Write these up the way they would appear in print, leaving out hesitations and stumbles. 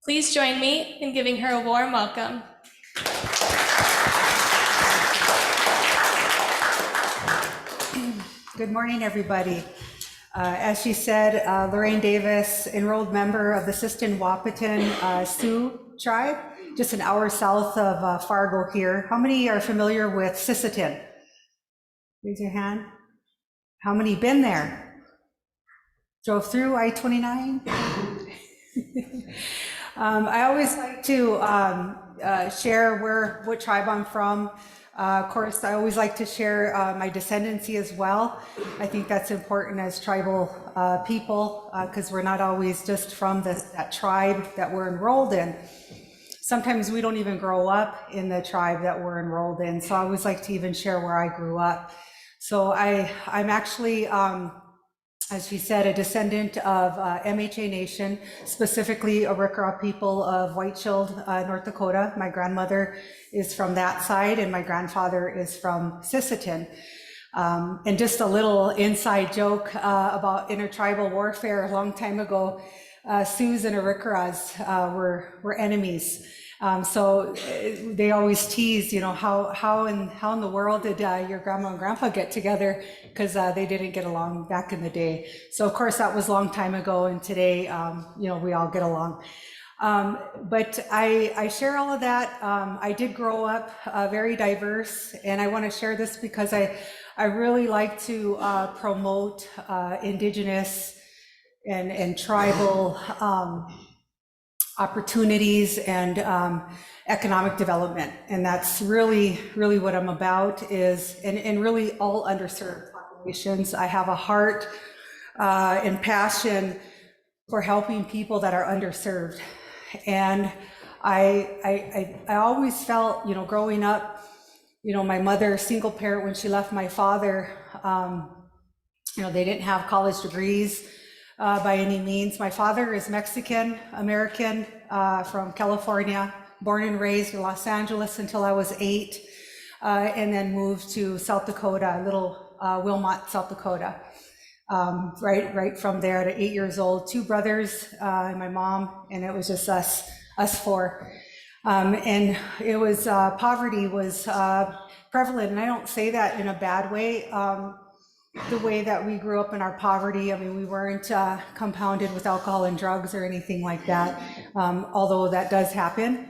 Please join me in giving her a warm welcome. Good morning, everybody. As she said, Lorraine Davis, enrolled member of the Sisseton Wahpeton Sioux tribe, just an hour south of Fargo here. How many are familiar with Sisseton? Raise your hand. How many been there? Drove through I-29? I always like to share what tribe I'm from. Of course, I always like to share my descendancy as well. I think that's important as tribal people because we're not always just from that tribe that we're enrolled in. Sometimes we don't even grow up in the tribe that we're enrolled in. So I always like to even share where I grew up. So I'm actually, as she said, a descendant of MHA Nation, specifically Arikara people of White Shield, North Dakota. My grandmother is from that side and my grandfather is from Sisseton. And just a little inside joke about intertribal warfare a long time ago, Sioux and Arikaras were enemies. So they always tease, you know, how in the world did your grandma and grandpa get together? Because they didn't get along back in the day. So of course that was a long time ago, and today, you know, we all get along. But I share all of that. I did grow up very diverse, and I want to share this because I really like to promote Indigenous and tribal opportunities and economic development. And that's really what I'm about is, and really all underserved populations. I have a heart and passion for helping people that are underserved. And I always felt, you know, growing up, you know, my mother, single parent, when she left my father, you know, they didn't have college degrees. By any means. My father is Mexican American from California, born and raised in Los Angeles until I was 8, and then moved to South Dakota, little Wilmot, South Dakota. Right from there at 8 years old, 2 brothers and my mom, and it was just us 4. And it was poverty was prevalent, and I don't say that in a bad way. The way that we grew up in our poverty, I mean, we weren't compounded with alcohol and drugs or anything like that, although that does happen.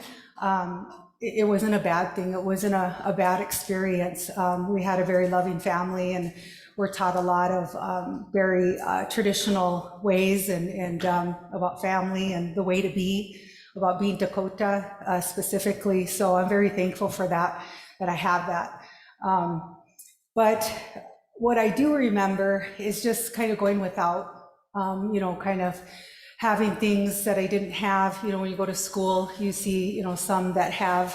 It wasn't a bad thing. It wasn't a bad experience. We had a very loving family, and we're taught a lot of very traditional ways and about family and the way to be, about being Dakota specifically. So I'm very thankful for that I have that. But what I do remember is just kind of going without, you know, kind of having things that I didn't have. You know, when you go to school, you see, you know, some that have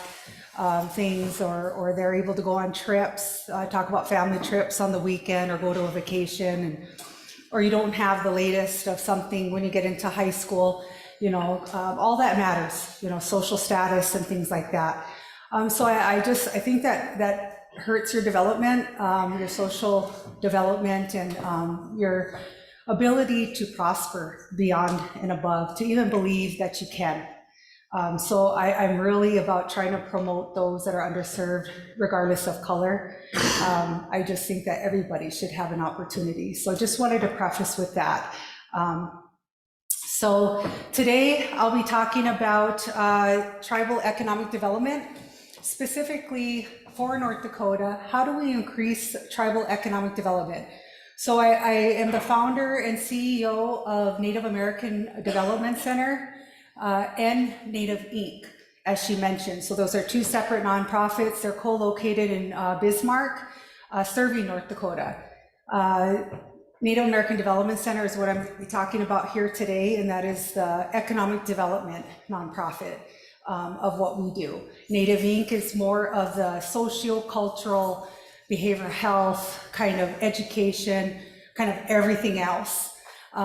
things or they're able to go on trips, talk about family trips on the weekend or go to a vacation, or you don't have the latest of something when you get into high school, you know, all that matters, you know, social status and things like that. So I think that hurts your development, your social development, and your ability to prosper beyond and above, to even believe that you can. So I'm really about trying to promote those that are underserved, regardless of color. I just think that everybody should have an opportunity. So just wanted to preface with that. So today I'll be talking about tribal economic development, specifically for North Dakota. How do we increase tribal economic development? So I am the founder and CEO of Native American Development Center and Native Inc., as she mentioned. So those are 2 separate nonprofits. They're co-located in Bismarck, serving North Dakota. Native American Development Center is what I'm going to be talking about here today, and that is the economic development nonprofit of what we do. Native Inc. is more of the socio-cultural, behavioral health, kind of education, kind of everything else.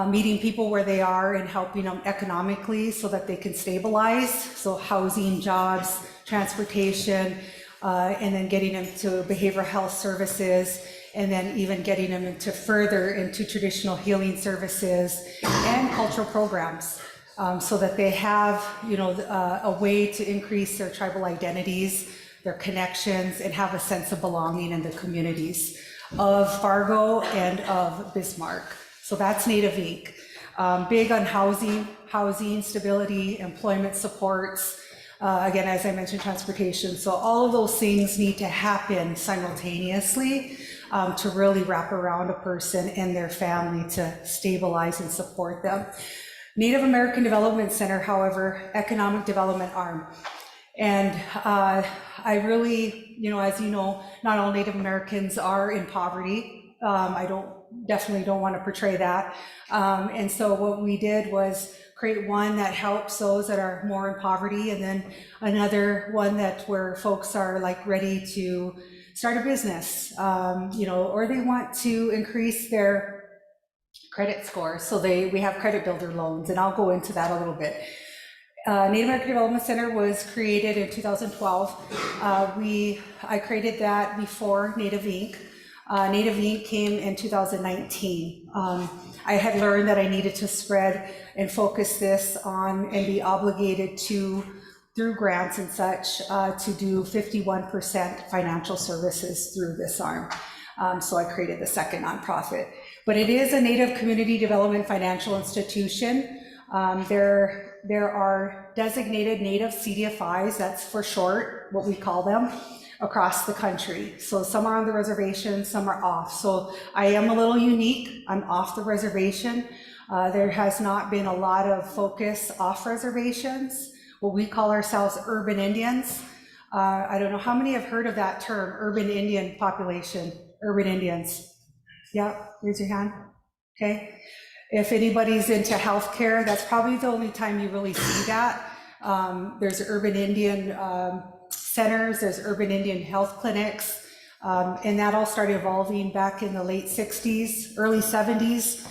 Meeting people where they are and helping them economically so that they can stabilize. So housing, jobs, transportation, and then getting them to behavioral health services, and then even getting them into further into traditional healing services and cultural programs. so that they have, a way to increase their tribal identities, their connections, and have a sense of belonging in the communities of Fargo and of Bismarck. So that's Native Inc. Big on housing stability, employment supports, again, as I mentioned, transportation. So all of those things need to happen simultaneously to really wrap around a person and their family to stabilize and support them. Native American Development Center, however, economic development arm. And I really, as you know, not all Native Americans are in poverty. I definitely don't want to portray that. And so what we did was create one that helps those that are more in poverty, and then another one where folks are like ready to start a business, or they want to increase their credit score. So we have credit builder loans, and I'll go into that a little bit. Native American Development Center was created in 2012. I created that before Native Inc. Native Inc. came in 2019. I had learned that I needed to spread and focus this on and be obligated to, through grants and such, to do 51% financial services through this arm. So I created the second nonprofit. But it is a Native Community Development Financial Institution. There are designated Native CDFIs, that's for short, what we call them, across the country. So some are on the reservation, some are off. So I am a little unique. I'm off the reservation. There has not been a lot of focus off reservations. What we call ourselves urban Indians. I don't know how many have heard of that term, urban Indian population, urban Indians. Yeah, raise your hand. Okay. If anybody's into healthcare, that's probably the only time you really see that. There's urban Indian centers, there's urban Indian health clinics, and that all started evolving back in the late 60s, early 70s.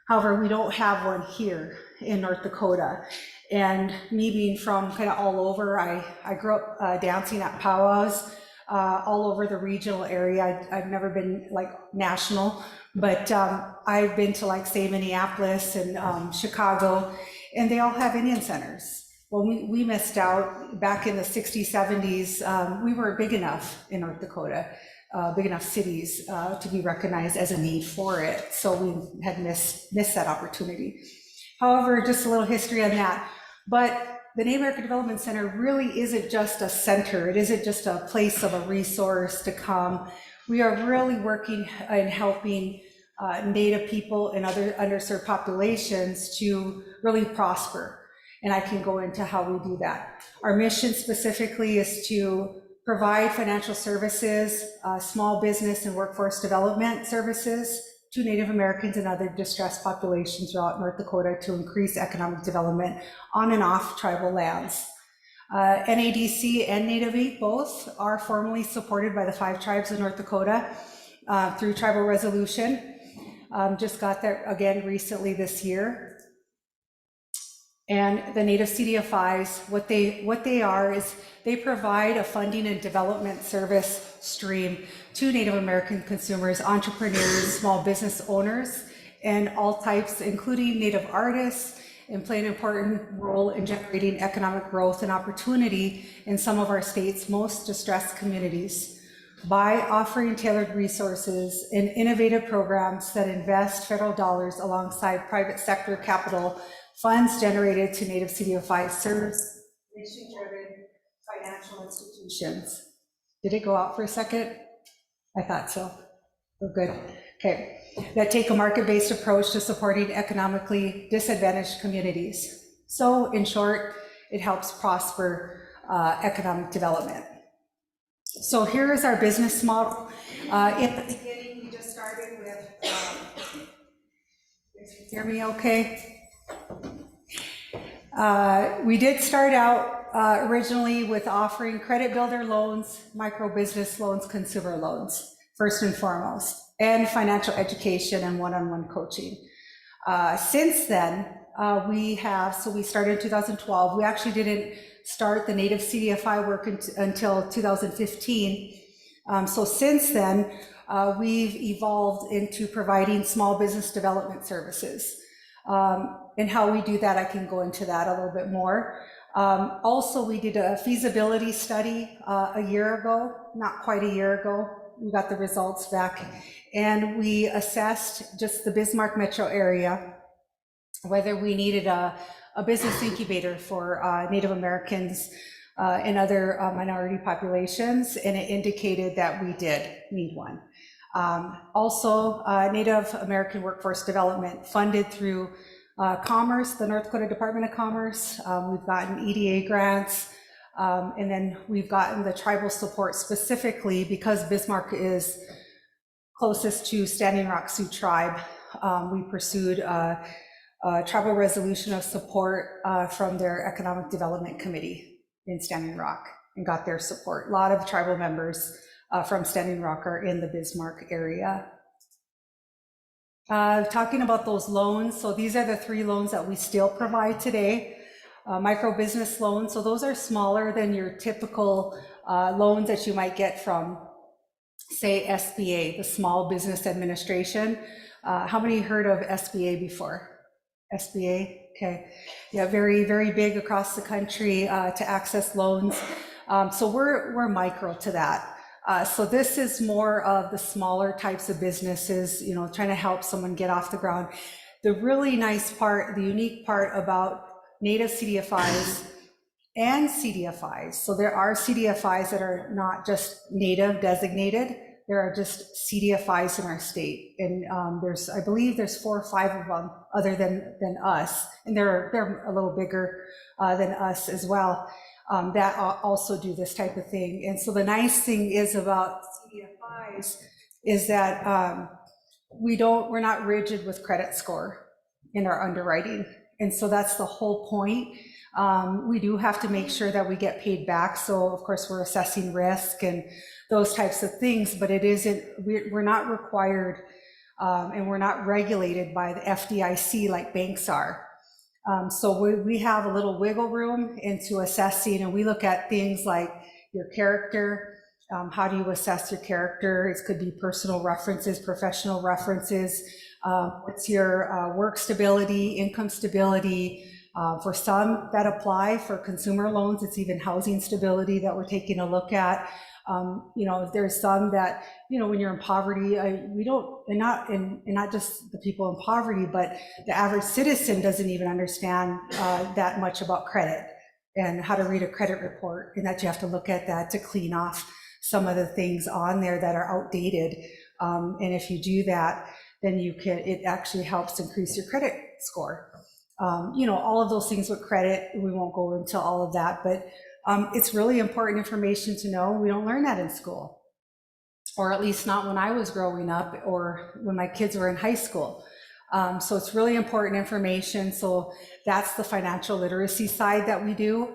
However, we don't have one here in North Dakota. And me being from kind of all over, I grew up dancing at powwows all over the regional area. I've never been like national, but I've been to like say Minneapolis and Chicago, and they all have Indian centers. Well, we missed out back in the 60s, 70s. We weren't big enough in North Dakota, big enough cities to be recognized as a need for it. So we had missed that opportunity. However, just a little history on that. But the Native American Development Center really isn't just a center. It isn't just a place of a resource to come. We are really working and helping Native people and other underserved populations to really prosper. And I can go into how we do that. Our mission specifically is to provide financial services, small business and workforce development services to Native Americans and other distressed populations throughout North Dakota to increase economic development on and off tribal lands. NADC and Native Inc. both are formally supported by the 5 tribes of North Dakota through tribal resolution. Just got that again recently this year. And the Native CDFIs, what they are is they provide a funding and development service stream to Native American consumers, entrepreneurs, small business owners, and all types, including Native artists, and play an important role in generating economic growth and opportunity in some of our state's most distressed communities by offering tailored resources and innovative programs that invest federal dollars alongside private sector capital. Funds generated to Native CDFI serves mission-driven financial institutions. Did it go out for a second? I thought so. Oh, good. Okay. That take a market-based approach to supporting economically disadvantaged communities. So, in short, it helps prosper economic development. So here is our business model. In the beginning, we just started with. Can you hear me? Okay. We did start out originally with offering credit builder loans, micro business loans, consumer loans, first and foremost, and financial education and one-on-one coaching. Since then, we started in 2012. We actually didn't start the Native CDFI work until 2015. So since then, we've evolved into providing small business development services. and how we do that, I can go into that a little bit more. Also, we did a feasibility study a year ago, not quite a year ago. We got the results back, and we assessed just the Bismarck metro area, whether we needed a business incubator for Native Americans and other minority populations, and it indicated that we did need one. Also, Native American Workforce Development funded through Commerce, the North Dakota Department of Commerce. We've gotten EDA grants, and then we've gotten the tribal support specifically because Bismarck is closest to Standing Rock Sioux tribe. We pursued a tribal resolution of support from their Economic Development Committee in Standing Rock and got their support. A lot of tribal members from Standing Rock are in the Bismarck area. Talking about those loans, so these are the 3 loans that we still provide today. Micro business loans, so those are smaller than your typical loans that you might get from, say, SBA, the Small Business Administration. How many heard of SBA before? SBA, okay. Yeah, very, very big across the country to access loans. So we're micro to that. So this is more of the smaller types of businesses, you know, trying to help someone get off the ground. The really nice part, the unique part about Native CDFIs and CDFIs, so there are CDFIs that are not just Native designated, there are just CDFIs in our state. And I believe there's 4 or 5 of them other than us, and they're a little bigger than us as well. That also do this type of thing. And so the nice thing is about CDFIs is that we're not rigid with credit score in our underwriting. And so that's the whole point. We do have to make sure that we get paid back. So of course we're assessing risk and those types of things, but it isn't, we're not required and we're not regulated by the FDIC like banks are. So we have a little wiggle room into assessing, and we look at things like your character. How do you assess your character? It could be personal references, professional references. What's your work stability, income stability? For some that apply for consumer loans, it's even housing stability that we're taking a look at. You know, there's some that, you know, when you're in poverty, we don't, and not just the people in poverty, but the average citizen doesn't even understand that much about credit and how to read a credit report, and that you have to look at that to clean off some of the things on there that are outdated. And if you do that, then it actually helps increase your credit score. You know, all of those things with credit, we won't go into all of that, but it's really important information to know. We don't learn that in school, or at least not when I was growing up or when my kids were in high school. So it's really important information. So that's the financial literacy side that we do.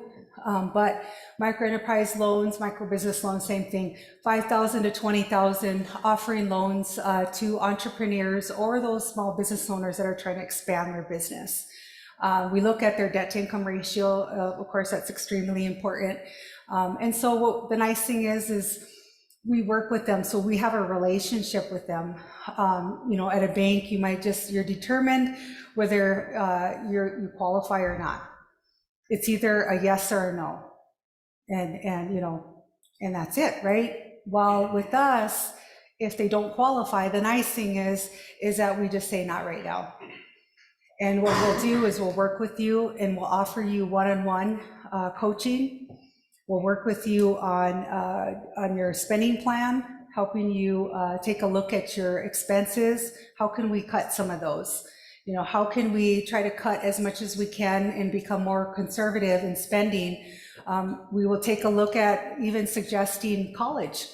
But micro enterprise loans, micro business loans, same thing, 5,000 to 20,000, offering loans to entrepreneurs or those small business owners that are trying to expand their business. We look at their debt to income ratio. Of course, that's extremely important. And so the nice thing is we work with them. So we have a relationship with them. You know, at a bank, you're determined whether you qualify or not. It's either a yes or a no. And you know, and that's it, right? While with us, if they don't qualify, the nice thing is that we just say not right now. And what we'll do is we'll work with you and we'll offer you one-on-one coaching. We'll work with you on your spending plan, helping you take a look at your expenses. How can we cut some of those? You know, how can we try to cut as much as we can and become more conservative in spending? We will take a look at even suggesting college.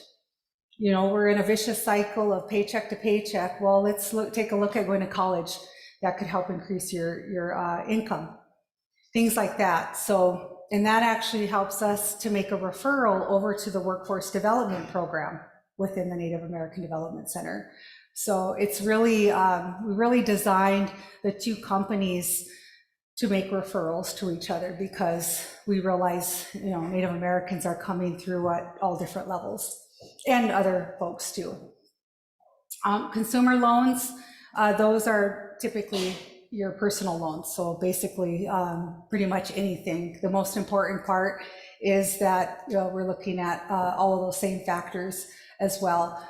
You know, we're in a vicious cycle of paycheck to paycheck. Well, let's take a look at going to college. That could help increase your income, things like that. So, and that actually helps us to make a referral over to the workforce development program within the Native American Development Center. So it's really, we really designed the 2 companies to make referrals to each other because we realize, you know, Native Americans are coming through at all different levels and other folks too. Consumer loans, those are typically, your personal loans. So basically, pretty much anything. The most important part is that we're looking at all of those same factors as well.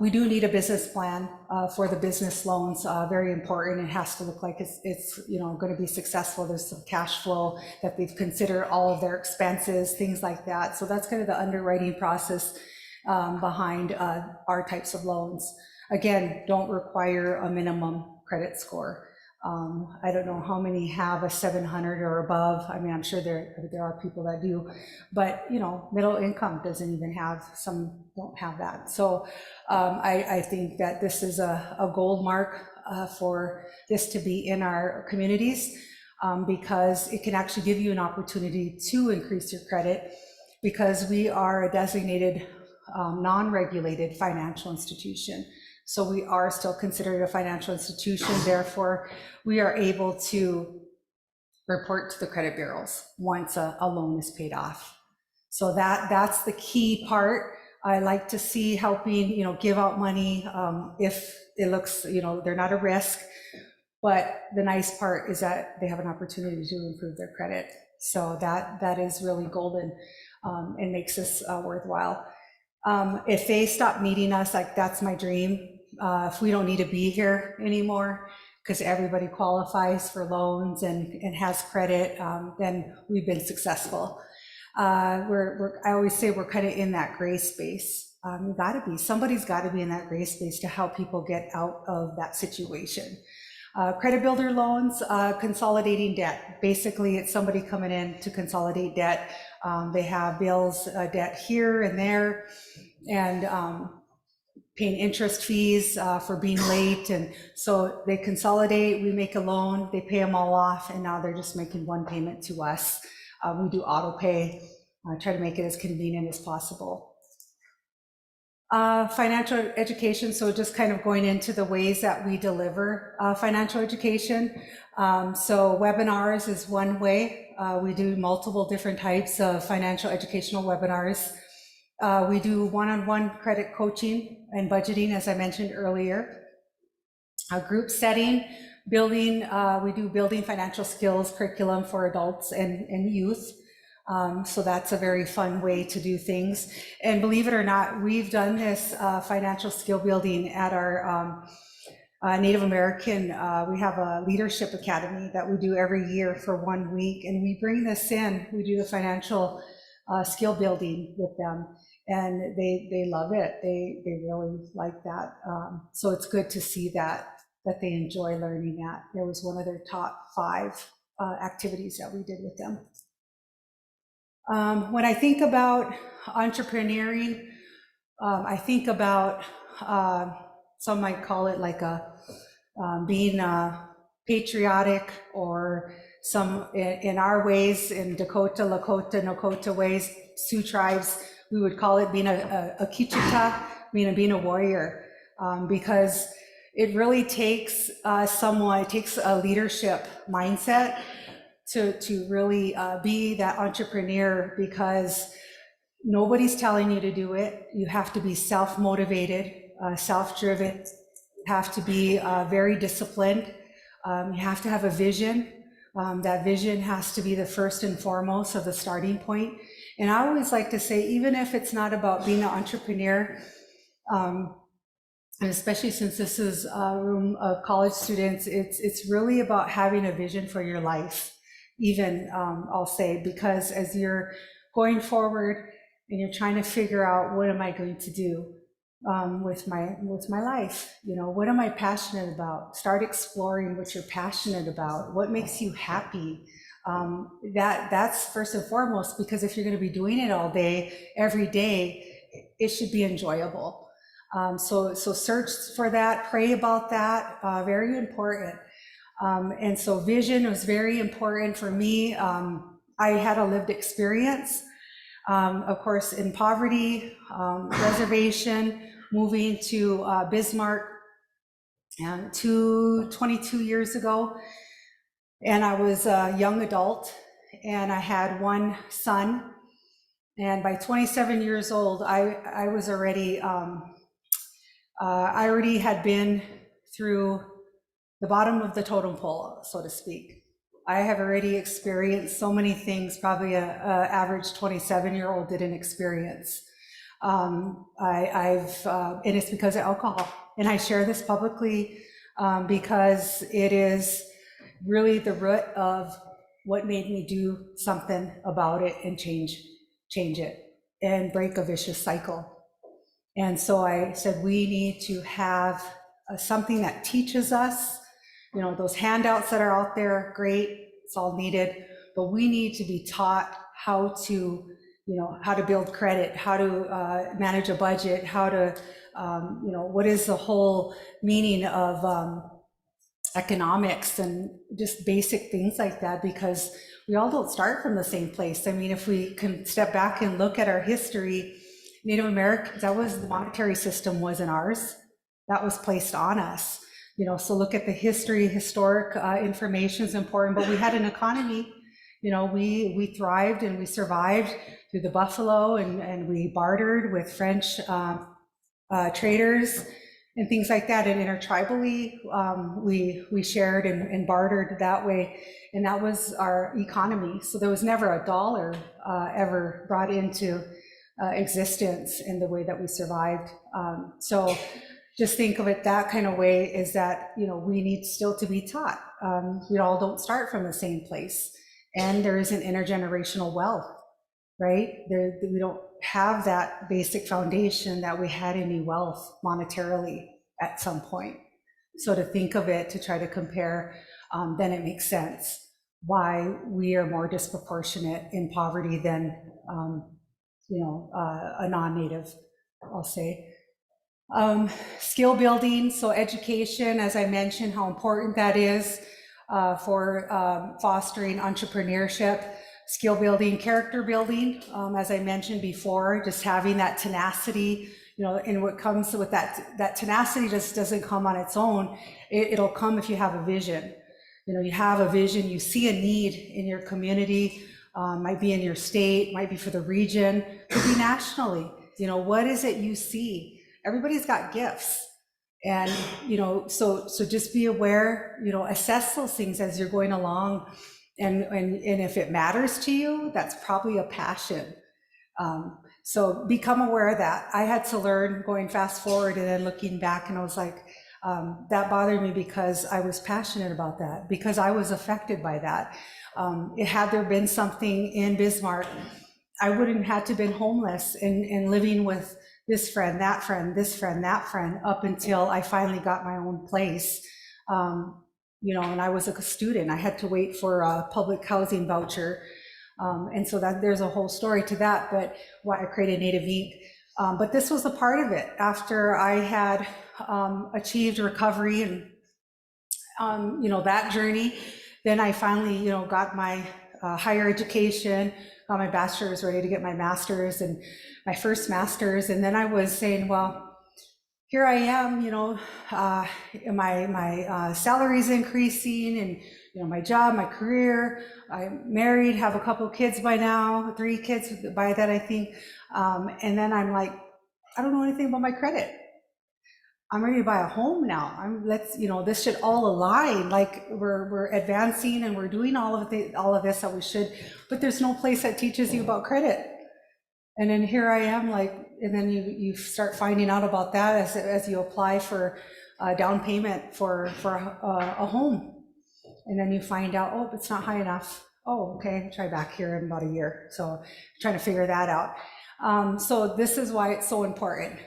We do need a business plan for the business loans, very important. It has to look like it's going to be successful. There's some cash flow, that they've considered all of their expenses, things like that. So that's kind of the underwriting process behind our types of loans. Again, don't require a minimum credit score. I don't know how many have a 700 or above. I mean, I'm sure there are people that do, but middle income doesn't even have, some don't have that. So I think that this is a gold mark for this to be in our communities, because it can actually give you an opportunity to increase your credit, because we are a designated non-regulated financial institution. So we are still considered a financial institution. Therefore, we are able to report to the credit bureaus once a loan is paid off. So that's the key part. I like to see helping, give out money if it looks, they're not a risk. But the nice part is that they have an opportunity to improve their credit. So that is really golden and makes this worthwhile. If they stop needing us, like, that's my dream. If we don't need to be here anymore, because everybody qualifies for loans and has credit, then we've been successful. I always say we're kind of in that gray space. Somebody's got to be in that gray space to help people get out of that situation. Credit builder loans, consolidating debt. Basically, it's somebody coming in to consolidate debt. They have bills, debt here and there, and paying interest fees for being late. And so they consolidate, we make a loan, they pay them all off, and now they're just making one payment to us. We do auto pay, try to make it as convenient as possible. Financial education, so just kind of going into the ways that we deliver financial education. So webinars is one way. We do multiple different types of financial educational webinars. We do one-on-one credit coaching and budgeting, as I mentioned earlier. Group setting, building, we do building financial skills curriculum for adults and youth. So that's a very fun way to do things. And believe it or not, we've done this financial skill building at our Native American, we have a leadership academy that we do every year for 1 week. And we bring this in, we do the financial skill building with them. And they love it. They really like that. So it's good to see that they enjoy learning that. It was one of their top 5 activities that we did with them. When I think about entrepreneuring, I think about, some might call it like being patriotic, or some in our ways, in Dakota, Lakota, Nakota ways, Sioux tribes, we would call it being a Kichita, being a warrior, because it really takes it takes a leadership mindset to really be that entrepreneur, because nobody's telling you to do it. You have to be self-motivated, self-driven. You have to be very disciplined. You have to have a vision. That vision has to be the first and foremost of the starting point. And I always like to say, even if it's not about being an entrepreneur, and especially since this is a room of college students, it's really about having a vision for your life, even, I'll say, because as you're going forward and you're trying to figure out, what am I going to do with my life? What am I passionate about? Start exploring what you're passionate about. What makes you happy? That's first and foremost, because if you're going to be doing it all day, every day, it should be enjoyable. So search for that, pray about that, very important. And so vision was very important for me. I had a lived experience, of course, in poverty, reservation, moving to Bismarck 22 years ago. And I was a young adult, and I had one son. And by 27 years old, I was already, I already had been through the bottom of the totem pole, so to speak. I have already experienced so many things probably a average 27-year-old didn't experience. And it's because of alcohol. And I share this publicly because it is really the root of what made me do something about it and change it and break a vicious cycle. And so I said, we need to have something that teaches us, you know, those handouts that are out there, great, it's all needed, but we need to be taught how to, you know, how to build credit, how to manage a budget, how to, you know, what is the whole meaning of economics and just basic things like that, because we all don't start from the same place. I mean, if we can step back and look at our history, Native Americans, that was the monetary system wasn't ours. That was placed on us. You know, so look at the history, historic information is important, but we had an economy. You know, we thrived and we survived through the buffalo, and we bartered with French traders and things like that. And intertribally, we shared and bartered that way. And that was our economy. So there was never a dollar ever brought into existence in the way that we survived. So just think of it that kind of way, is that, you know, we need still to be taught. We all don't start from the same place. And there is an intergenerational wealth, right? We don't have that basic foundation that we had any wealth monetarily at some point. So to think of it, to try to compare, then it makes sense why we are more disproportionate in poverty than, you know, a non-native, I'll say. Skill building, so education, as I mentioned, how important that is for fostering entrepreneurship, skill building, character building, as I mentioned before, just having that tenacity, you know, and what comes with that tenacity just doesn't come on its own. It'll come if you have a vision. You know, you have a vision, you see a need in your community, might be in your state, might be for the region, could be nationally. You know, what is it you see? Everybody's got gifts. And, you know, so just be aware, you know, assess those things as you're going along. And if it matters to you, that's probably a passion. So become aware of that. I had to learn going fast forward and then looking back, and I was like, that bothered me because I was passionate about that, because I was affected by that. Had there been something in Bismarck, I wouldn't have had to been homeless and living with this friend, that friend, this friend, that friend, up until I finally got my own place. You know, and I was a student. I had to wait for a public housing voucher. And so that there's a whole story to that, but why I created Native Inc. But this was a part of it. After I had achieved recovery and, you know, that journey, then I finally, you know, got my higher education, got my bachelor's, ready to get my master's, and my first master's. And then I was saying, well, here I am, you know, my salary's increasing, and, you know, my job, my career, I'm married, have a couple kids by now, 3 kids by that, I think. And then I'm like, I don't know anything about my credit. I'm ready to buy a home now. You know, this should all align. Like we're advancing and we're doing all of this that we should, but there's no place that teaches you about credit. And then here I am, like, and then you start finding out about that as you apply for a down payment for a home, and then you find out, oh, it's not high enough. Oh, okay, try back here in about a year. So trying to figure that out. So this is why it's so important.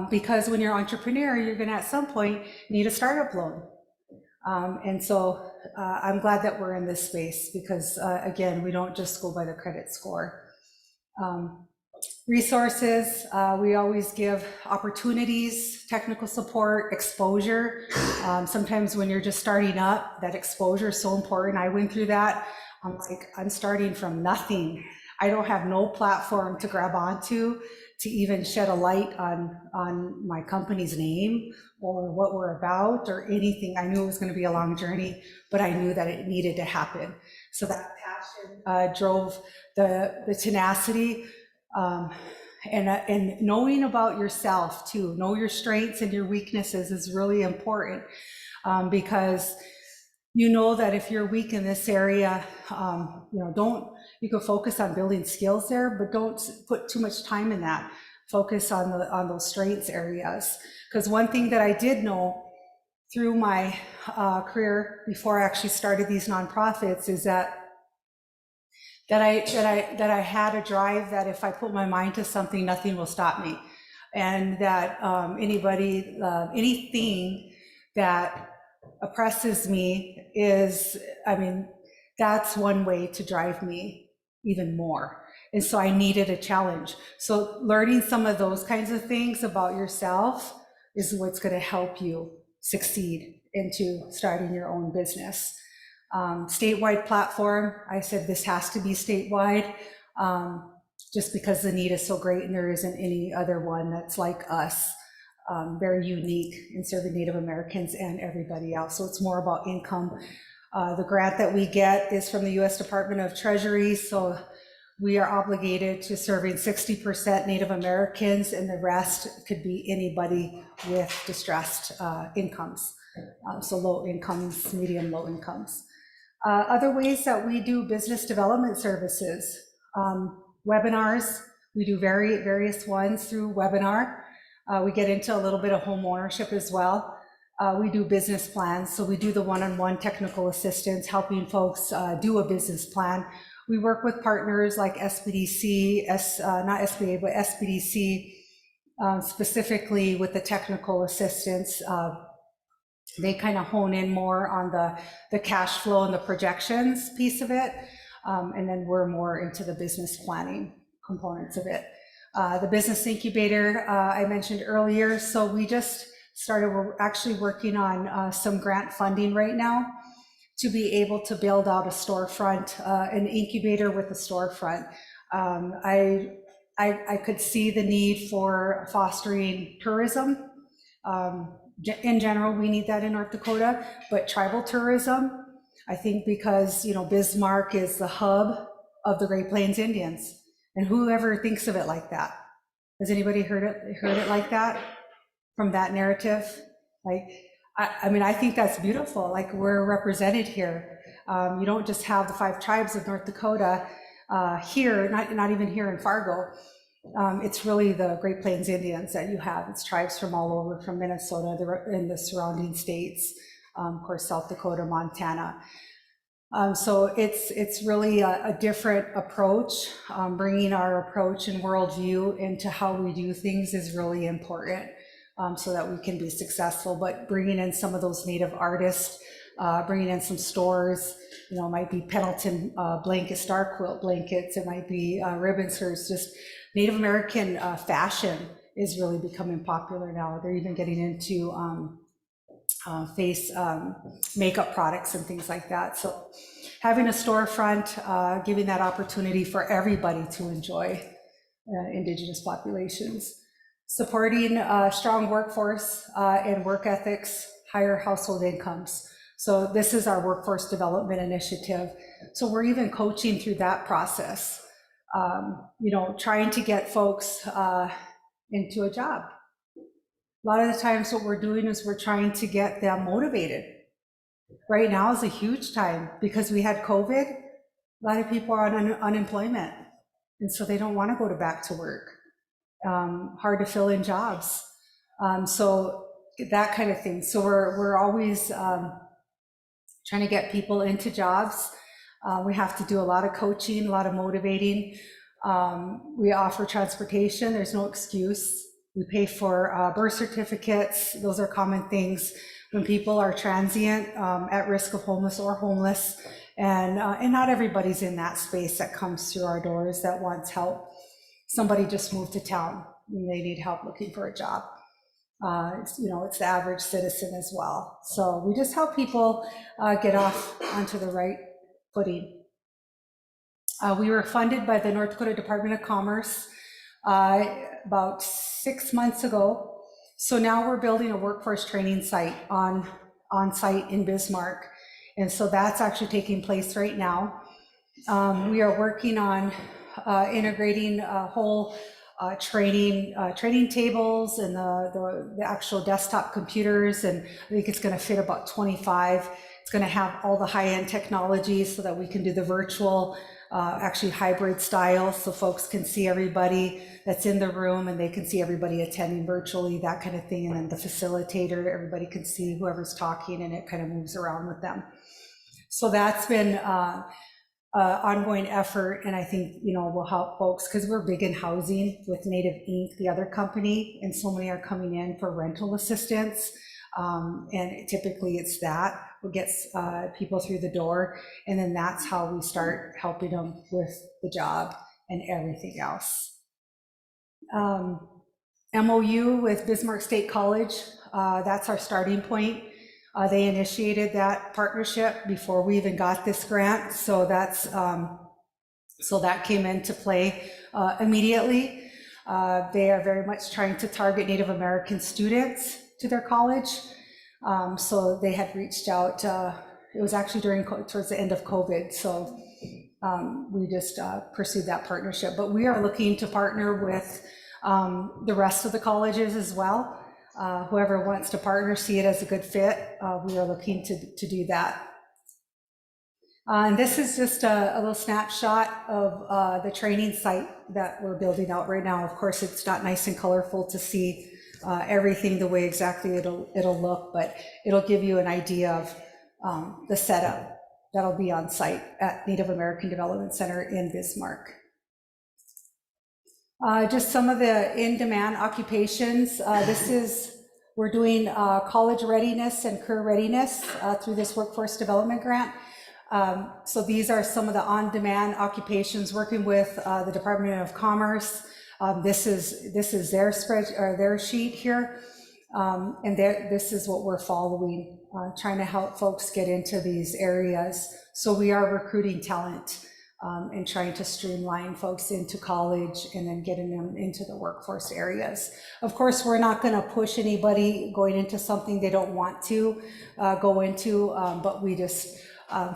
Because when you're an entrepreneur, you're going to at some point need a startup loan. And so I'm glad that we're in this space, because again, we don't just go by the credit score. Resources, we always give opportunities, technical support, exposure. Sometimes when you're just starting up, that exposure is so important. I went through that. I'm like, I'm starting from nothing. I don't have no platform to grab onto to even shed a light on my company's name or what we're about or anything. I knew it was going to be a long journey, but I knew that it needed to happen. So that passion drove the tenacity, and knowing about yourself too. Know your strengths and your weaknesses is really important. because you know that if you're weak in this area, you can focus on building skills there, but don't put too much time in that. Focus on those strengths areas. Because one thing that I did know through my career before I actually started these nonprofits is that I had a drive that if I put my mind to something, nothing will stop me, and that anything that oppresses me is, that's one way to drive me even more. And so I needed a challenge. So learning some of those kinds of things about yourself is what's going to help you succeed into starting your own business. Statewide platform, I said this has to be statewide, just because the need is so great and there isn't any other one that's like us, very unique in serving Native Americans and everybody else. So it's more about income. The grant that we get is from the US Department of Treasury, so we are obligated to serving 60% Native Americans, and the rest could be anybody with distressed incomes. So low incomes, medium low incomes. Other ways that we do business development services, webinars, we do various ones through webinar. We get into a little bit of home ownership as well. We do business plans, so we do the one-on-one technical assistance, helping folks do a business plan. We work with partners like SBDC, not SBA, but SBDC, specifically with the technical assistance. They kind of hone in more on the cash flow and the projections piece of it. And then we're more into the business planning components of it. The business incubator I mentioned earlier. So we just started, we're actually working on some grant funding right now to be able to build out a storefront, an incubator with a storefront. I could see the need for fostering tourism. In general, we need that in North Dakota, but tribal tourism, I think because, Bismarck is the hub of the Great Plains Indians, and whoever thinks of it like that? Has anybody heard it like that, from that narrative? I think that's beautiful. Like, we're represented here. You don't just have the 5 tribes of North Dakota here, not even here in Fargo. It's really the Great Plains Indians that you have. It's tribes from all over, from Minnesota and the surrounding states, of course, South Dakota, Montana. So it's really a different approach. Bringing our approach and worldview into how we do things is really important, so that we can be successful. But bringing in some of those Native artists, bringing in some stores, it might be Pendleton blanket, star quilt blankets, it might be ribbon skirts, just Native American fashion is really becoming popular now. They're even getting into face makeup products and things like that. So having a storefront, giving that opportunity for everybody to enjoy, Indigenous populations. Supporting a strong workforce and work ethics, higher household incomes. So this is our workforce development initiative. So we're even coaching through that process. Trying to get folks into a job. A lot of the times what we're doing is we're trying to get them motivated. Right now is a huge time because we had COVID. A lot of people are on unemployment, and so they don't want to go back to work. Hard to fill in jobs. So that kind of thing. So we're always trying to get people into jobs. We have to do a lot of coaching, a lot of motivating. We offer transportation. There's no excuse. We pay for birth certificates. Those are common things when people are transient, at risk of homeless or homeless. And not everybody's in that space that comes through our doors that wants help. Somebody just moved to town and they need help looking for a job. It's the average citizen as well. So we just help people get off onto the right footing. We were funded by the North Dakota Department of Commerce about 6 months ago. So now we're building a workforce training site on site in Bismarck. And so that's actually taking place right now. We are working on integrating a whole training tables and the actual desktop computers, and I think it's going to fit about 25. It's going to have all the high-end technology so that we can do the virtual, actually hybrid style, so folks can see everybody that's in the room and they can see everybody attending virtually, that kind of thing. And then the facilitator, everybody can see whoever's talking, and it kind of moves around with them. So that's been ongoing effort, and I think, you know, will help folks because we're big in housing with Native Inc., the other company, and so many are coming in for rental assistance. And typically it's that what gets people through the door, and then that's how we start helping them with the job and everything else. MOU with Bismarck State College, that's our starting point. They initiated that partnership before we even got this grant, so that's so that came into play immediately. They are very much trying to target Native American students to their college. So they had reached out, it was actually towards the end of COVID. So we just pursued that partnership, but we are looking to partner with the rest of the colleges as well. Whoever wants to partner, see it as a good fit, we are looking to do that. And this is just a little snapshot of the training site that we're building out right now. Of course, it's not nice and colorful to see everything the way exactly it'll look, but it'll give you an idea of the setup that'll be on site at Native American Development Center in Bismarck. Just some of the in-demand occupations. We're doing college readiness and career readiness through this workforce development grant. So these are some of the on-demand occupations working with the Department of Commerce. This is their spread or their sheet here, and this is what we're following, trying to help folks get into these areas. So we are recruiting talent and trying to streamline folks into college and then getting them into the workforce areas. Of course, we're not going to push anybody going into something they don't want to go into, but we just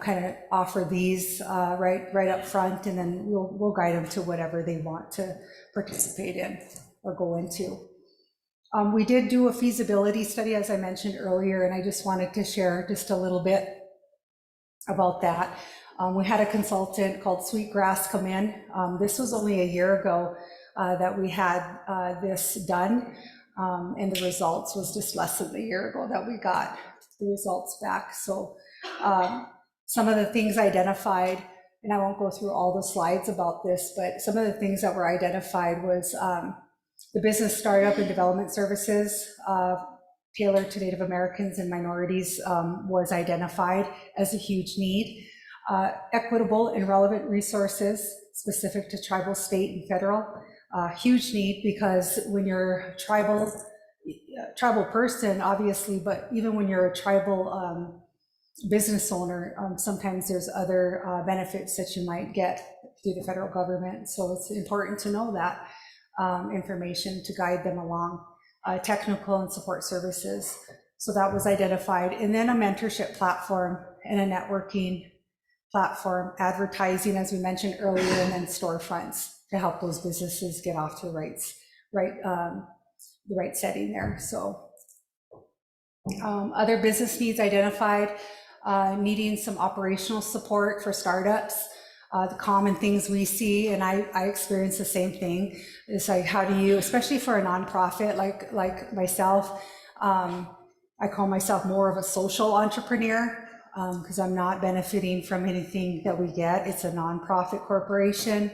kind of offer these right up front, and then we'll guide them to whatever they want to participate in or go into. We did do a feasibility study, as I mentioned earlier, and I just wanted to share just a little bit about that. We had a consultant called Sweetgrass come in. This was only a year ago that we had this done, and the results was just less than a year ago that we got the results back. So some of the things identified, and I won't go through all the slides about this, but some of the things that were identified was the business startup and development services tailored to Native Americans and minorities was identified as a huge need. Equitable and relevant resources specific to tribal, state, and federal, huge need, because when you're a tribal person, obviously, but even when you're a tribal business owner, sometimes there's other benefits that you might get through the federal government. So it's important to know that information to guide them along. Technical and support services. So that was identified. And then a mentorship platform and a networking platform, advertising, as we mentioned earlier, and then storefronts to help those businesses get off to the right setting there. So other business needs identified, needing some operational support for startups. The common things we see, and I experience the same thing, is like, how do you, especially for a nonprofit like myself, I call myself more of a social entrepreneur, because I'm not benefiting from anything that we get. It's a nonprofit corporation,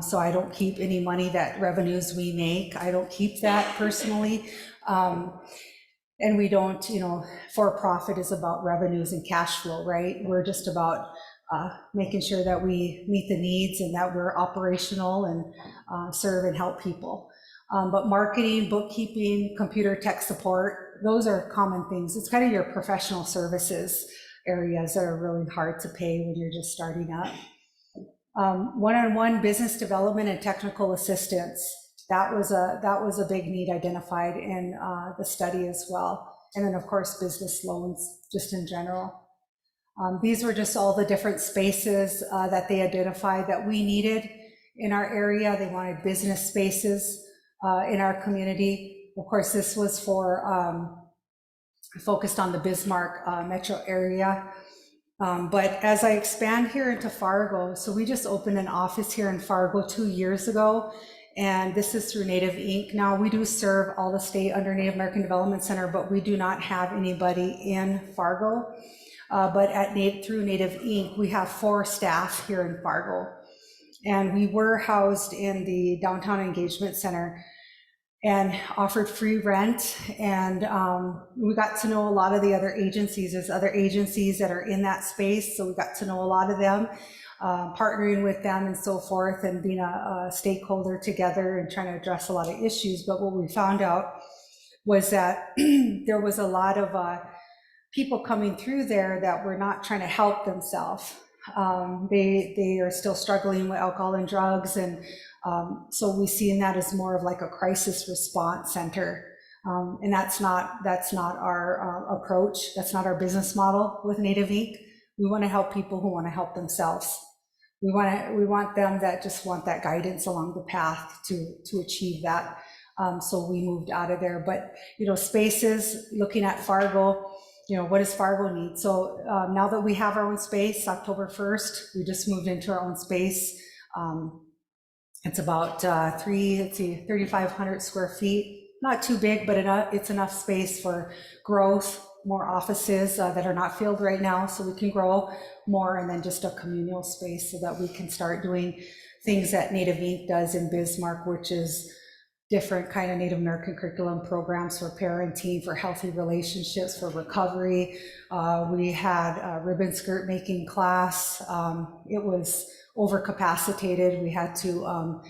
so I don't keep any money that revenues we make. I don't keep that personally. And we don't, for profit is about revenues and cash flow, right? We're just about making sure that we meet the needs and that we're operational and serve and help people. But marketing, bookkeeping, computer tech support, those are common things. It's kind of your professional services areas that are really hard to pay when you're just starting up. One-on-one business development and technical assistance. That was a big need identified in the study as well. And then of course, business loans just in general. These were just all the different spaces that they identified that we needed in our area. They wanted business spaces in our community. Of course, this was for focused on the Bismarck metro area. But as I expand here into Fargo, so we just opened an office here in Fargo 2 years ago, and this is through Native Inc. Now, we do serve all the state under Native American Development Center, but we do not have anybody in Fargo. But through Native Inc., we have 4 staff here in Fargo. And we were housed in the Downtown Engagement Center and offered free rent. And we got to know a lot of the other agencies. There's other agencies that are in that space, so we got to know a lot of them, partnering with them and so forth, and being a stakeholder together and trying to address a lot of issues. But what we found out was that there was a lot of people coming through there that were not trying to help themselves. They are still struggling with alcohol and drugs, and so we see that as more of like a crisis response center, and that's not our approach. That's not our business model with Native Inc. We want to help people who want to help themselves. We want them that just want that guidance along the path to achieve that. So we moved out of there. But spaces, looking at Fargo, what does Fargo need? So now that we have our own space, October 1st, we just moved into our own space. It's about 3,500 square feet. Not too big, but it's enough space for growth, more offices that are not filled right now, so we can grow more, and then just a communal space so that we can start doing things that Native Inc. does in Bismarck, which is different kind of Native American curriculum programs for parenting, for healthy relationships, for recovery. We had a ribbon skirt making class. It was overcapacitated. We had to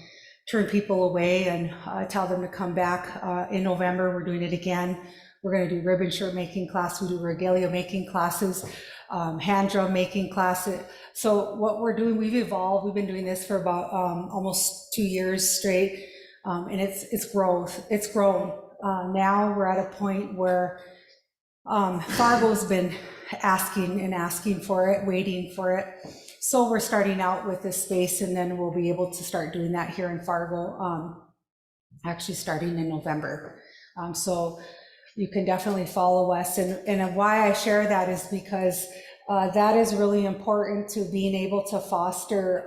turn people away and tell them to come back in November. We're doing it again. We're going to do ribbon shirt making class. We do regalia making classes, hand drum making classes. So what we're doing, we've evolved. We've been doing this for about almost 2 years straight. And it's growth. It's grown. Now we're at a point where Fargo's been asking for it, waiting for it. So we're starting out with this space, and then we'll be able to start doing that here in Fargo, actually starting in November. So you can definitely follow us. And why I share that is because that is really important to being able to foster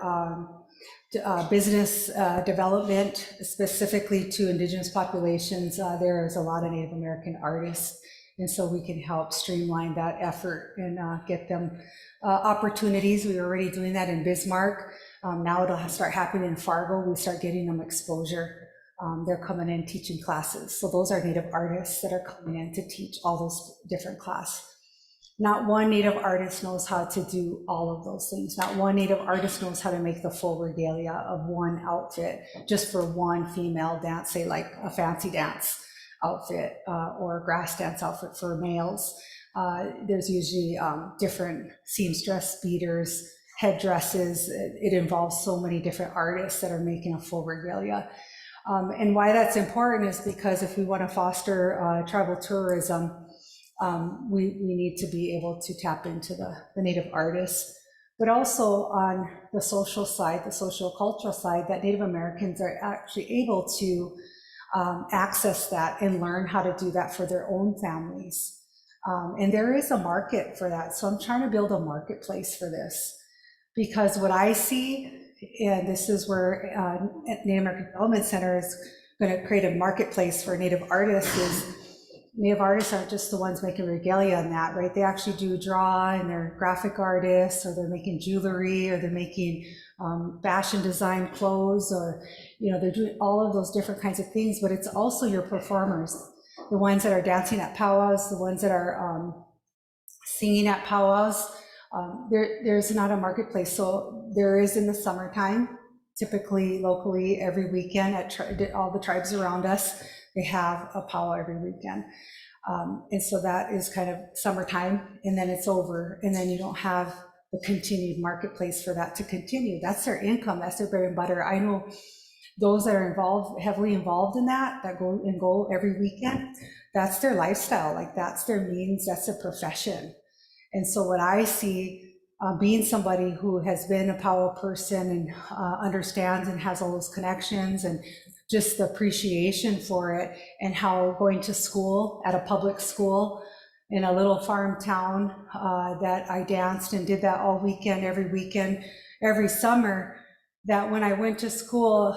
business development, specifically to Indigenous populations. There's a lot of Native American artists, and so we can help streamline that effort and get them opportunities. We're already doing that in Bismarck. Now it'll start happening in Fargo. We start getting them exposure. They're coming in teaching classes. So those are Native artists that are coming in to teach all those different classes. Not one Native artist knows how to do all of those things. Not one Native artist knows how to make the full regalia of one outfit just for one female dance, say like a fancy dance outfit or a grass dance outfit for males. There's usually different seamstress, beaters, headdresses. It involves so many different artists that are making a full regalia. And why that's important is because if we want to foster tribal tourism, we need to be able to tap into the Native artists, but also on the social side, the social cultural side, that Native Americans are actually able to access that and learn how to do that for their own families. And there is a market for that. So I'm trying to build a marketplace for this, because what I see, and this is where Native American Development Center is going to create a marketplace for Native artists, is Native artists aren't just the ones making regalia and that, right? They actually do draw, and they're graphic artists, or they're making jewelry, or they're making fashion design clothes, or, they're doing all of those different kinds of things. But it's also your performers, the ones that are dancing at powwows, the ones that are singing at powwows. There's not a marketplace. So there is in the summertime, typically locally every weekend at all the tribes around us. They have a powwow every weekend. And so that is kind of summertime, and then it's over. And then you don't have the continued marketplace for that to continue. That's their income, that's their bread and butter. I know those that are heavily involved in that go every weekend, that's their lifestyle. Like, that's their means, that's their profession. And so what I see being somebody who has been a Powell person and understands and has all those connections, and just the appreciation for it, and how going to school at a public school in a little farm town that I danced and did that all weekend, every summer, that when I went to school,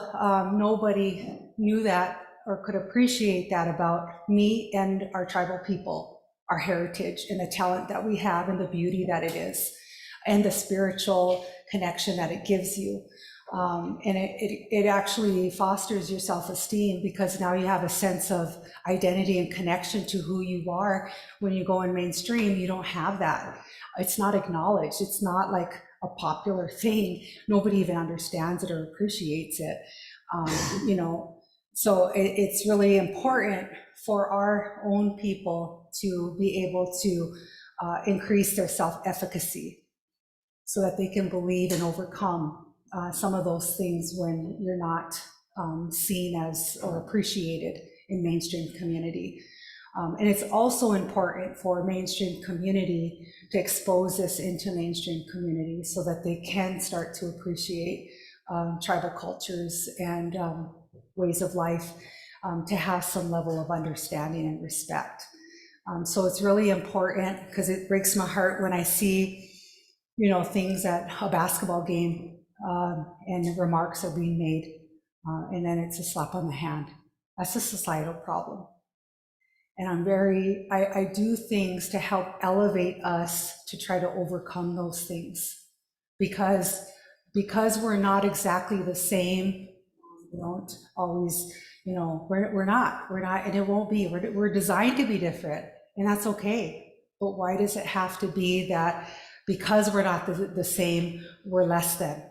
nobody knew that or could appreciate that about me and our tribal people, our heritage and the talent that we have and the beauty that it is, and the spiritual connection that it gives you. And it actually fosters your self-esteem, because now you have a sense of identity and connection to who you are. When you go in mainstream, you don't have that. It's not acknowledged. It's not like a popular thing. Nobody even understands it or appreciates it. You know, so it's really important for our own people to be able to increase their self-efficacy, so that they can believe and overcome some of those things when you're not seen as or appreciated in mainstream community. And it's also important for mainstream community to expose this into mainstream community, so that they can start to appreciate tribal cultures and ways of life, to have some level of understanding and respect. So it's really important, because it breaks my heart when I see, you know, things at a basketball game and remarks are being made, and then it's a slap on the hand. That's a societal problem. And I do things to help elevate us to try to overcome those things, because we're not exactly the same. We don't always, you know, we're not, and it won't be. We're designed to be different, and that's okay. But why does it have to be that because we're not the same, we're less than?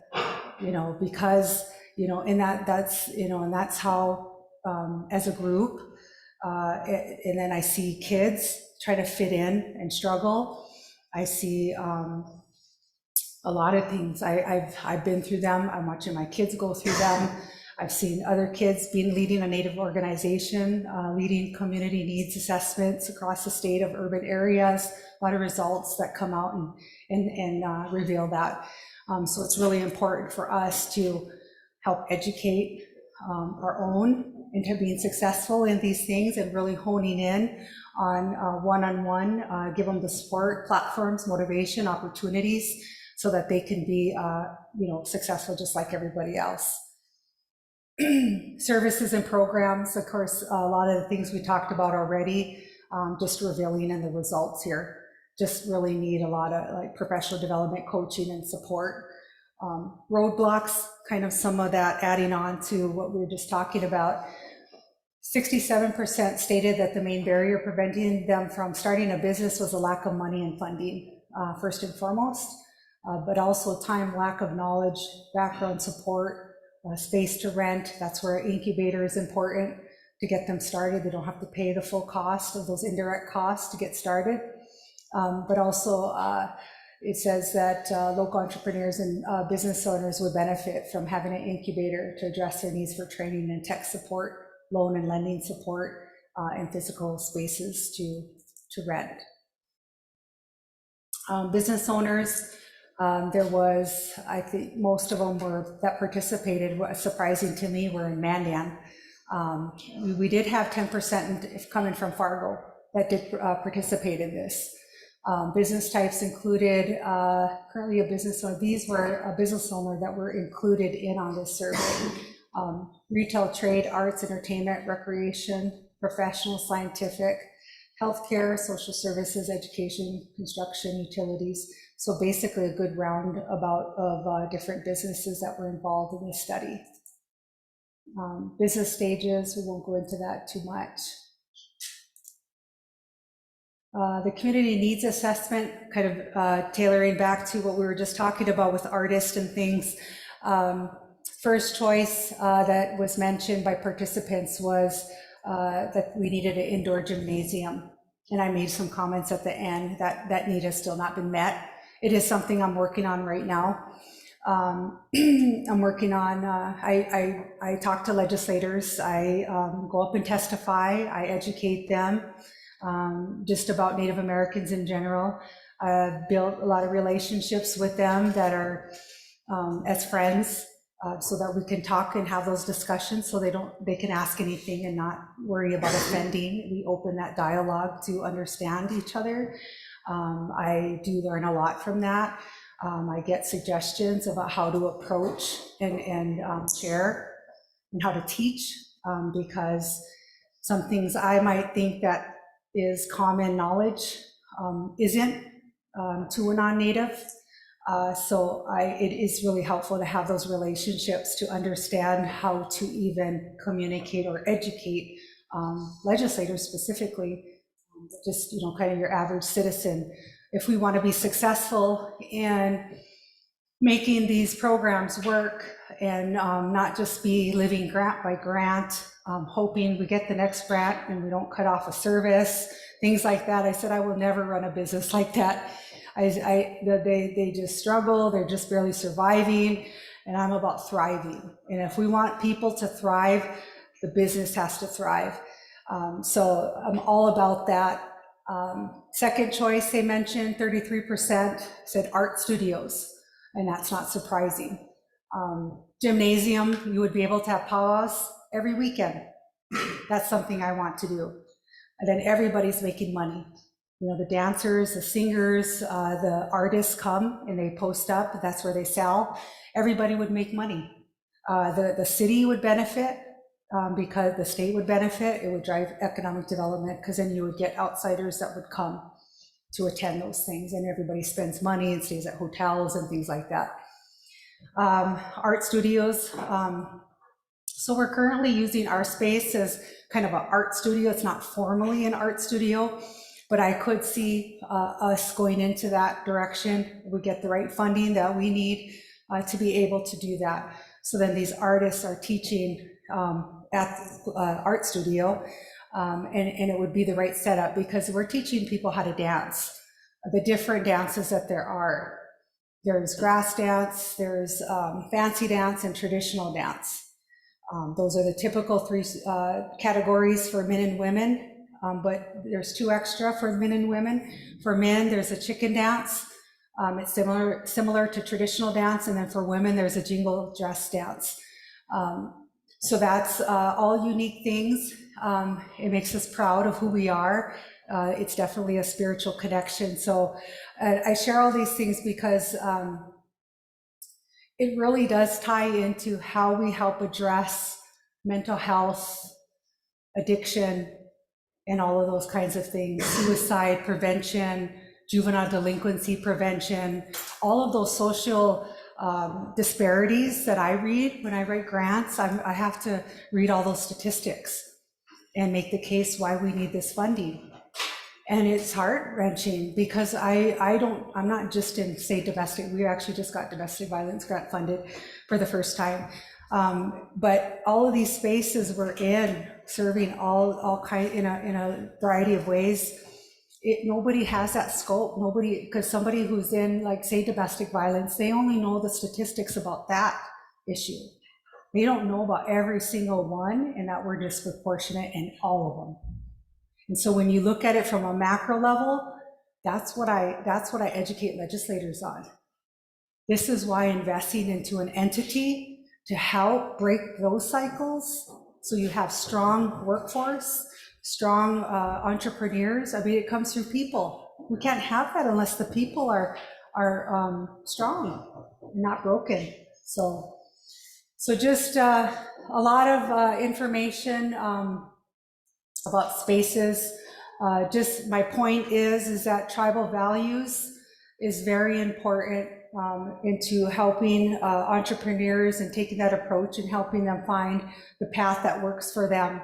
You know, because, you know, and that's, you know, and that's how, as a group, and then I see kids try to fit in and struggle. I see a lot of things. I've been through them. I'm watching my kids go through them. I've seen other kids leading a Native organization, leading community needs assessments across the state of urban areas, a lot of results that come out and reveal that. So it's really important for us to help educate our own into being successful in these things, and really honing in on one-on-one, give them the support, platforms, motivation, opportunities, so that they can be you know, successful just like everybody else. Services and programs, of course, a lot of the things we talked about already, just revealing in the results here. Just really need a lot of like professional development, coaching, and support. Roadblocks, kind of some of that adding on to what we were just talking about. 67% stated that the main barrier preventing them from starting a business was a lack of money and funding, first and foremost, but also time, lack of knowledge, background support, space to rent. That's where an incubator is important to get them started. They don't have to pay the full cost of those indirect costs to get started. But also it says that local entrepreneurs and business owners would benefit from having an incubator to address their needs for training and tech support, loan and lending support, and physical spaces to rent. Business owners, there was, I think most of them were that participated, what surprising to me, were in Mandan. We did have 10% coming from Fargo that did participate in this. Business types included currently a business owner. These were a business owner that were included in on this survey. Retail, trade, arts, entertainment, recreation, professional, scientific, healthcare, social services, education, construction, utilities. So basically a good roundabout of different businesses that were involved in this study. Business stages, we won't go into that too much. The community needs assessment, kind of tailoring back to what we were just talking about with artists and things. First choice that was mentioned by participants was that we needed an indoor gymnasium. And I made some comments at the end that that need has still not been met. It is something I'm working on right now. I'm working on, I talk to legislators, I go up and testify, I educate them just about Native Americans in general. built a lot of relationships with them that are as friends, so that we can talk and have those discussions, so they can ask anything and not worry about offending. We open that dialogue to understand each other. I do learn a lot from that. I get suggestions about how to approach and share and how to teach, because some things I might think that is common knowledge isn't to a non-native. So it is really helpful to have those relationships to understand how to even communicate or educate legislators specifically, just, kind of your average citizen. If we want to be successful in making these programs work and not just be living grant by grant, hoping we get the next grant and we don't cut off a service, things like that. I said, I will never run a business like that. They just struggle, they're just barely surviving, and I'm about thriving. And if we want people to thrive, the business has to thrive. So I'm all about that. Second choice they mentioned, 33% said art studios, and that's not surprising. Gymnasium, you would be able to have powwows every weekend. That's something I want to do. And then everybody's making money. The dancers, the singers, the artists come and they post up, that's where they sell. Everybody would make money. The city would benefit because the state would benefit. It would drive economic development, because then you would get outsiders that would come to attend those things, and everybody spends money and stays at hotels and things like that. Art studios. So we're currently using our space as kind of an art studio. It's not formally an art studio, but I could see us going into that direction. We get the right funding that we need to be able to do that. So then these artists are teaching at the art studio, and it would be the right setup, because we're teaching people how to dance, the different dances that there are. There's grass dance, there's fancy dance, and traditional dance. Those are the typical three categories for men and women. But there's two extra for men and women. For men, there's a chicken dance. It's similar to traditional dance. And then for women, there's a jingle dress dance. So that's all unique things. It makes us proud of who we are. It's definitely a spiritual connection. So I share all these things because it really does tie into how we help address mental health, addiction, and all of those kinds of things, suicide prevention, juvenile delinquency prevention, all of those social disparities that I read when I write grants. I have to read all those statistics and make the case why we need this funding. And it's heart-wrenching, because I'm not just in, say, domestic. We actually just got domestic violence grant funded for the first time. But all of these spaces we're in, serving all kind in a variety of ways. Nobody has that scope. Nobody, because somebody who's in, like, say, domestic violence, they only know the statistics about that issue. They don't know about every single one, and that we're disproportionate in all of them. And so when you look at it from a macro level, that's what I educate legislators on. This is why investing into an entity to help break those cycles, so you have strong workforce, strong entrepreneurs. I mean, it comes through people. We can't have that unless the people are strong, not broken. So just a lot of information about spaces. Just my point is that tribal values is very important into helping entrepreneurs and taking that approach and helping them find the path that works for them,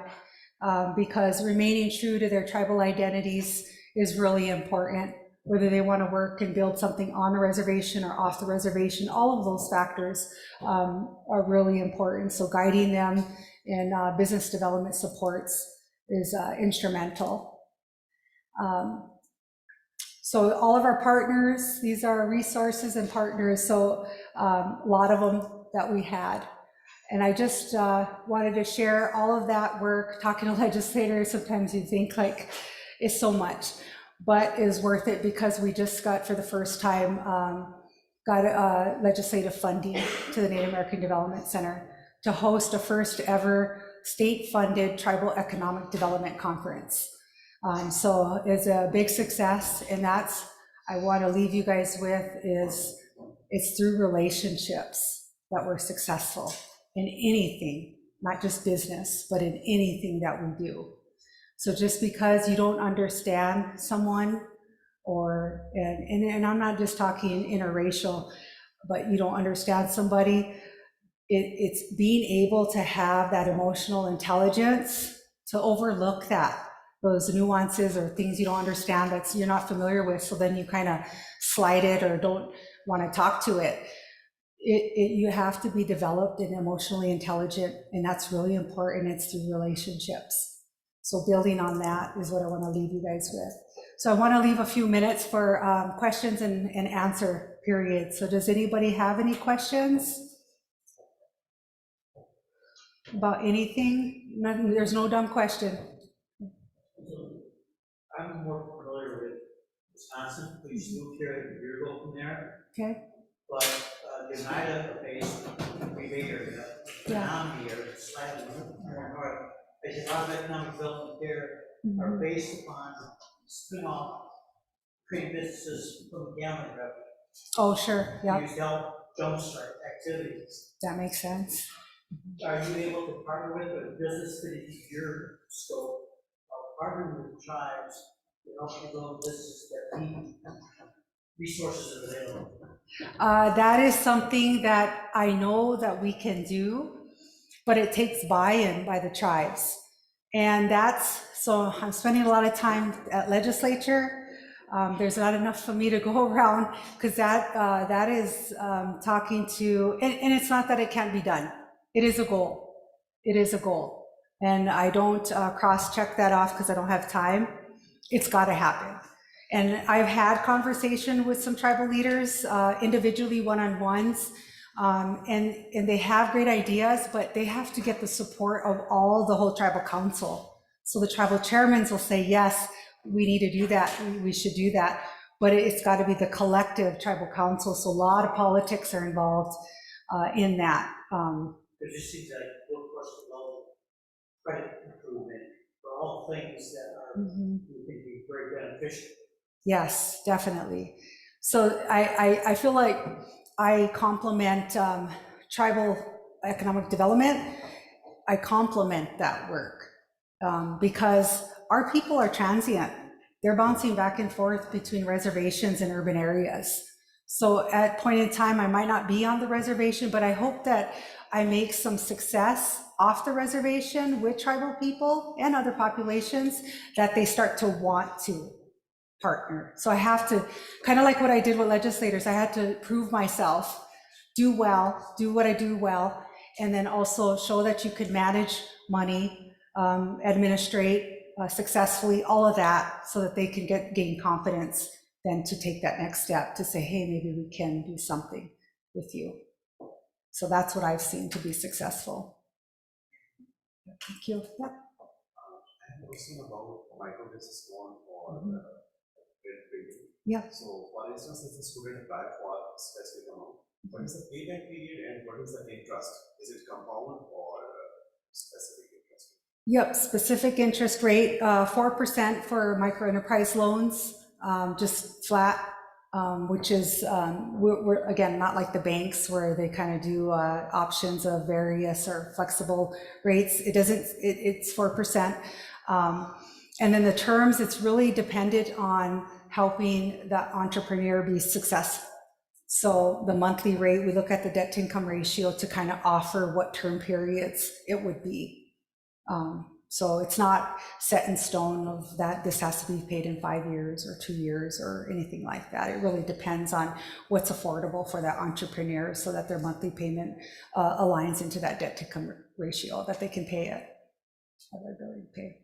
because remaining true to their tribal identities is really important, whether they want to work and build something on the reservation or off the reservation. All of those factors are really important. So guiding them in business development supports is instrumental. So all of our partners, these are resources and partners, so a lot of them that we had. And I just wanted to share all of that work. Talking to legislators, sometimes you think like it's so much. but is worth it because we just got, for the first time, got legislative funding to the Native American Development Center to host a first ever state-funded tribal economic development conference. So it's a big success, and that's, I want to leave you guys with, is it's through relationships that we're successful in anything, not just business, but in anything that we do. So just because you don't understand someone, or, and I'm not just talking interracial, but you don't understand somebody, it's being able to have that emotional intelligence to overlook that, those nuances or things you don't understand that you're not familiar with, so then you kind of slide it or don't want to talk to it. You have to be developed and emotionally intelligent, and that's really important. It's through relationships. So building on that is what I want to leave you guys with. So I want to leave a few minutes for questions and answer period. So does anybody have any questions about anything? There's no dumb question. I'm more familiar with Wisconsin. We just moved here a year ago from there. Okay. But the Oneida-based rebate area, down here, slightly more north, a lot of economic development there are based upon spin-off creating businesses from the gambling revenue. Oh, sure. Yeah. You help jumpstart activities. That makes sense. Are you able to partner with a business that is your scope, or partner with tribes to help you build businesses that need resources available? That is something that I know that we can do, but it takes buy-in by the tribes. And so I'm spending a lot of time at legislature. There's not enough for me to go around, because that is talking to, and it's not that it can't be done. It is a goal. It is a goal. And I don't cross-check that off because I don't have time. It's got to happen. And I've had conversation with some tribal leaders, individually, one-on-ones, and they have great ideas, but they have to get the support of all the whole tribal council. So the tribal chairmen will say, yes, we need to do that, we should do that, but it's got to be the collective tribal council. So a lot of politics are involved in that. It just seems like workforce development, credit improvement, are all things that are would be very beneficial. Yes, definitely. So I feel like I complement tribal economic development. I complement that work because our people are transient. They're bouncing back and forth between reservations and urban areas. So at point in time, I might not be on the reservation, but I hope that I make some success off the reservation with tribal people and other populations, that they start to want to partner. So I have to, kind of like what I did with legislators, I had to prove myself, do well, do what I do well, and then also show that you could manage money, administrate successfully, all of that, so that they can gain confidence then to take that next step to say, hey, maybe we can do something with you. So that's what I've seen to be successful. Thank you. Yeah. I'm question about micro business loan or credit rating. Yeah. So, for instance, if a student apply for a specific amount, what is the payback period and what is the interest? Is it compound or specific interest? Yep, specific interest rate, 4% for micro enterprise loans, just flat, which is, we're again, not like the banks where they kind of do options of various or flexible rates. It doesn't, it's 4%. And then the terms, it's really dependent on helping the entrepreneur be successful. So the monthly rate, we look at the debt to income ratio to kind of offer what term periods it would be. So it's not set in stone of that this has to be paid in 5 years or 2 years or anything like that. It really depends on what's affordable for that entrepreneur so that their monthly payment aligns into that debt to income ratio that they can pay it, that they're ability to pay.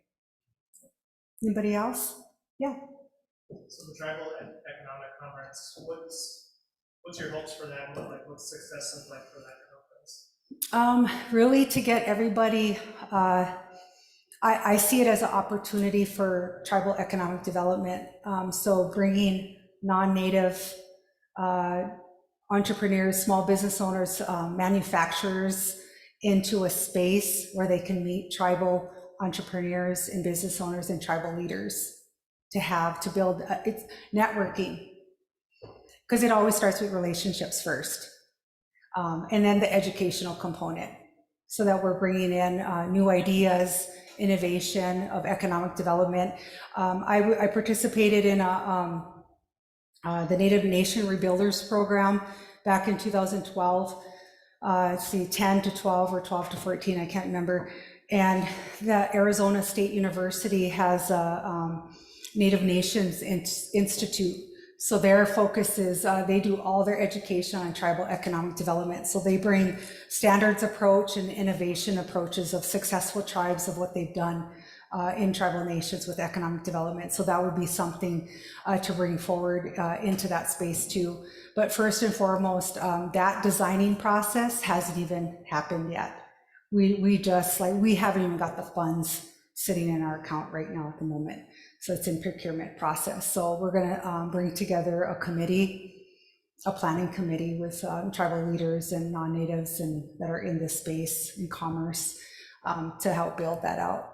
Anybody else? Yeah. So the tribal economic conference, what's your hopes for that? Like, what's success look like for that conference? Really to get everybody I see it as an opportunity for tribal economic development. So bringing non-native entrepreneurs, small business owners, manufacturers into a space where they can meet tribal entrepreneurs and business owners and tribal leaders to build it's networking, because it always starts with relationships first, and then the educational component, so that we're bringing in new ideas, innovation of economic development. I participated in the Native Nation Rebuilders Program back in 2012. Let's see, 10 to 12 or 12 to 14, I can't remember. And the Arizona State University has a Native Nations Institute. So their focus is they do all their education on tribal economic development. So they bring standards approach and innovation approaches of successful tribes of what they've done in tribal nations with economic development. So that would be something to bring forward into that space too. But first and foremost, that designing process hasn't even happened yet. We haven't even got the funds sitting in our account right now at the moment. So it's in procurement process. So we're gonna bring together a committee, a planning committee with tribal leaders and non-natives and that are in this space in commerce to help build that out.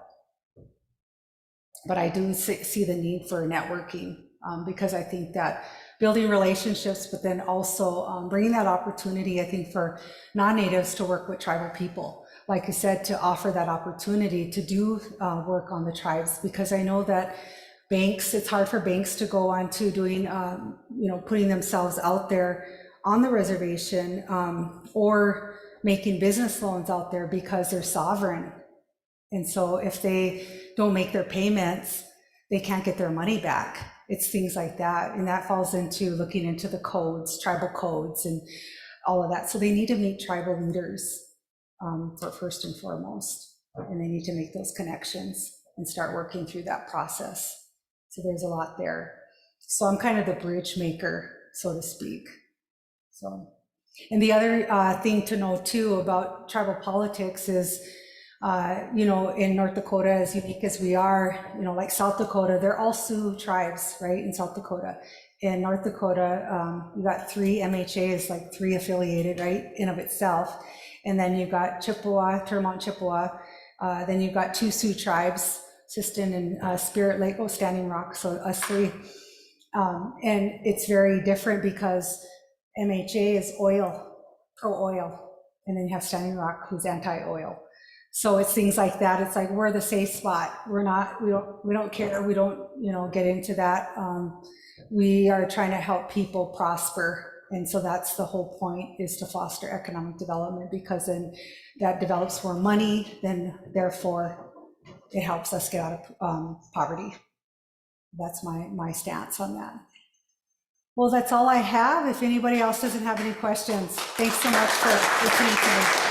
But I do see the need for networking because I think that building relationships, but then also bringing that opportunity, I think, for non-natives to work with tribal people. Like you said, to offer that opportunity to do work on the tribes, because I know that banks, it's hard for banks to go on to doing, putting themselves out there on the reservation or making business loans out there because they're sovereign. And so if they don't make their payments, they can't get their money back. It's things like that. And that falls into looking into the codes, tribal codes and all of that. So they need to meet tribal leaders for first and foremost. And they need to make those connections and start working through that process. So there's a lot there. So I'm kind of the bridge maker, so to speak. So, and the other thing to know too about tribal politics is, in North Dakota, as unique as we are, like South Dakota, they're all Sioux tribes, right, in South Dakota. In North Dakota, you got 3 MHAs, like 3 affiliated, right, in of itself. And then you've got Chippewa, Turmont Chippewa. Then you've got 2 Sioux tribes, Sisseton and Spirit Lake, Standing Rock, so us 3. And it's very different because MHA is oil, pro-oil. And then you have Standing Rock, who's anti-oil. So it's things like that. It's like, we're the safe spot. We don't care. We don't, get into that. We are trying to help people prosper. And so that's the whole point, is to foster economic development, because then that develops more money, then therefore it helps us get out of poverty. That's my stance on that. Well, that's all I have. If anybody else doesn't have any questions, thanks so much for listening to me.